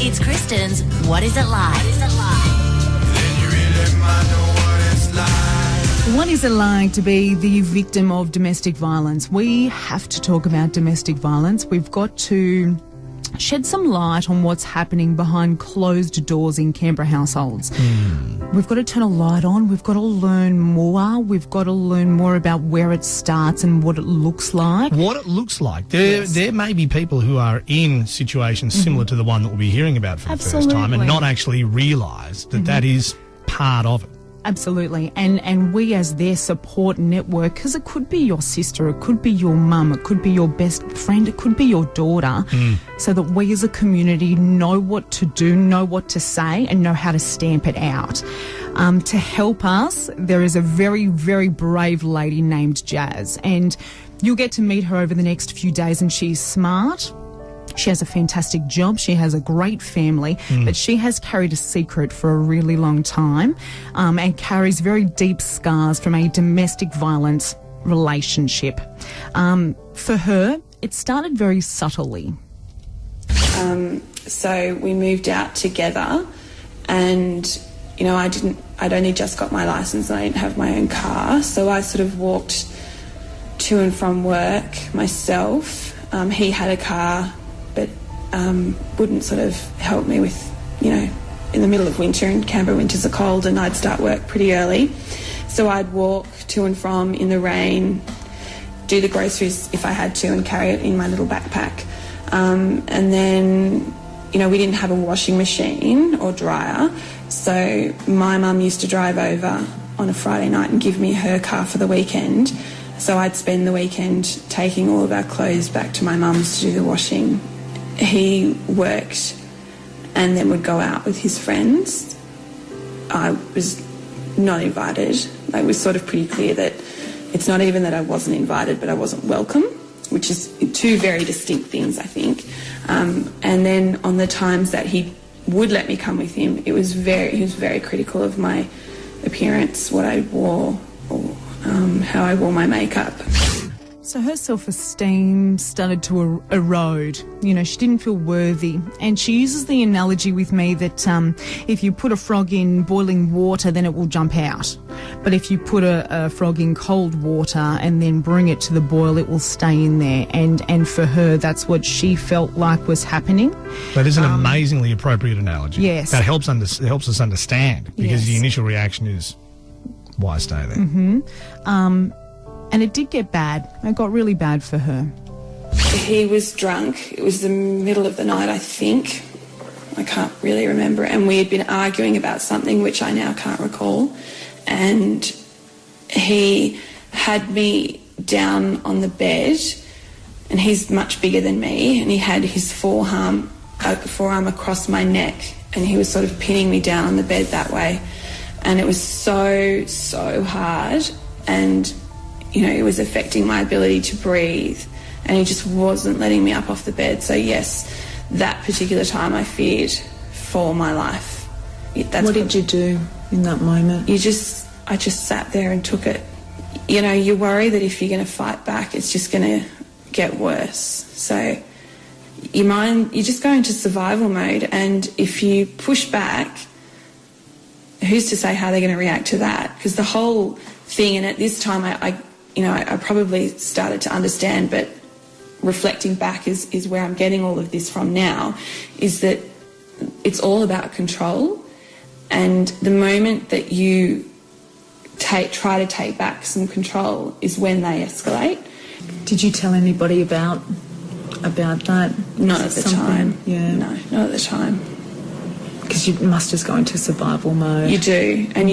It's Kristen's What Is It Like? What is it like to be the victim of domestic violence? We have to talk about domestic violence. We've got to shed some light on what's happening behind closed doors in Canberra households. We've got to turn a light on. We've got to learn more. We've got to learn more about where it starts and what it looks like. What it looks like. There may be people who are in situations similar to the one that we'll be hearing about for the first time and not actually realise that that is part of it. Absolutely. And we as their support network, because it could be your sister, it could be your mum, it could be your best friend, it could be your daughter, so that we as a community know what to do, know what to say, and know how to stamp it out. To help us, there is a very, very brave lady named Jazz, and you'll get to meet her over the next few days, and she's smart. She has a fantastic job. She has a great family, but she has carried a secret for a really long time and carries very deep scars from a domestic violence relationship. For her, it started very subtly. So we moved out together and, you know, I'd only just got my licence and I didn't have my own car. So I sort of walked to and from work myself. He had a car, but wouldn't sort of help me with, you know, in the middle of winter, and Canberra winters are cold, and I'd start work pretty early. So I'd walk to and from in the rain, do the groceries if I had to, and carry it in my little backpack. And then, you know, we didn't have a washing machine or dryer, so my mum used to drive over on a Friday night and give me her car for the weekend. So I'd spend the weekend taking all of our clothes back to my mum's to do the washing. He worked and then would go out with his friends. I was not invited. It was sort of pretty clear that it's not even that I wasn't invited, but I wasn't welcome, which is two very distinct things, I think. And then on the times that he would let me come with him, he was very critical of my appearance, what I wore, or how I wore my makeup. So her self-esteem started to erode. You know, she didn't feel worthy. And she uses the analogy with me that if you put a frog in boiling water, then it will jump out. But if you put a frog in cold water and then bring it to the boil, it will stay in there. And for her, that's what she felt like was happening. That is an amazingly appropriate analogy. Yes. That helps us understand, because the initial reaction is, why stay there? And it did get bad. It got really bad for her. He was drunk. It was the middle of the night, I think. I can't really remember. And we had been arguing about something which I now can't recall. And he had me down on the bed, and he's much bigger than me, and he had his forearm across my neck, and he was sort of pinning me down on the bed that way. And it was so hard, and you know, it was affecting my ability to breathe, and he just wasn't letting me up off the bed. So yes, that particular time I feared for my life. What did you do in that moment? I just sat there and took it. You know, you worry that if you're going to fight back, it's just going to get worse. So you just go into survival mode, and if you push back, who's to say how they're going to react to that? Because the whole thing, and at this time I probably started to understand, but reflecting back is where I'm getting all of this from now, is that it's all about control. And the moment that you try to take back some control is when they escalate. Did you tell anybody about that? Not at the time. Yeah. No, not at the time. Because you must just go into survival mode. You do, and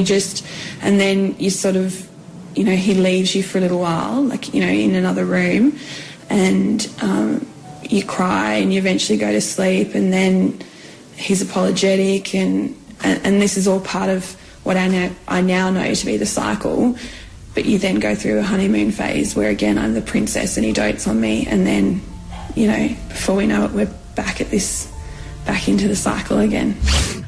then you sort of, you know, he leaves you for a little while, like, you know, in another room, and you cry and you eventually go to sleep, and then he's apologetic, and this is all part of what I now know to be the cycle. But you then go through a honeymoon phase where, again, I'm the princess and he dotes on me, and then, you know, before we know it, we're back into the cycle again.